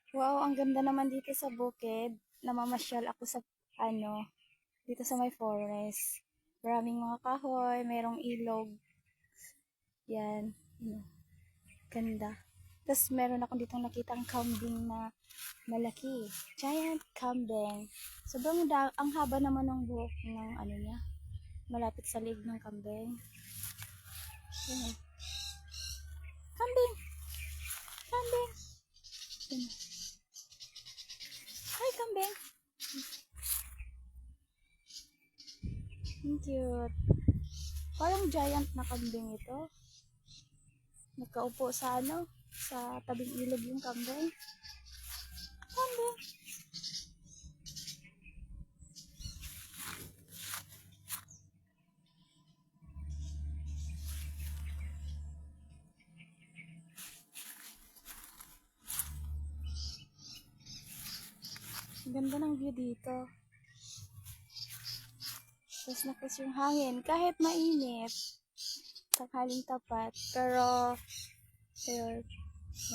Wow, ang ganda naman dito sa bukid. Namamasyal ako sa ano, dito sa may forest. Maraming mga kahoy, mayroong ilog. Yan. Ano, ganda. Tapos meron akong ditong nakitang kambing na malaki. Giant kambing. Ang haba naman ng buhok ng ano niya. Malapit sa leg ng kambing. Yan. Kambing! Kambing! Yan. Hi, kambing! Ang cute. Parang giant na kambing ito. Nagkaupo sa ano, sa tabing ilog yung kambing. Kambing! Ang ganda ng view dito. Tapos lakas yung hangin. Kahit mainit, tanghaling tapat. Pero, ayun,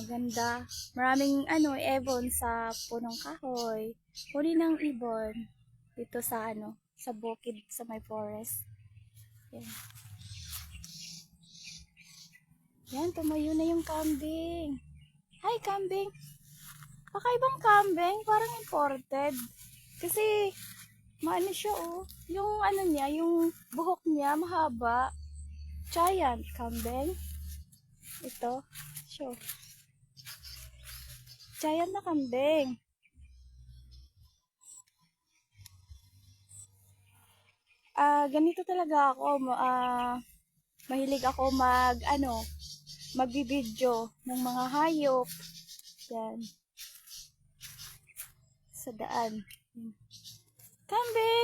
maganda. Maraming ibon sa punong kahoy. Huli ng ibon dito sa sa bukid, sa may forest. Yan. Yan, tumayo na yung kambing. Hi, kambing! Kakaibang kambing, parang imported. Kasi, maano siya oh. Yung niya, yung buhok niya, mahaba. Giant kambing. Ito, show. Giant na kambing. Ganito talaga ako. Mahilig ako magbibideo ng mga hayop. Yan. Sa daan. Kambing!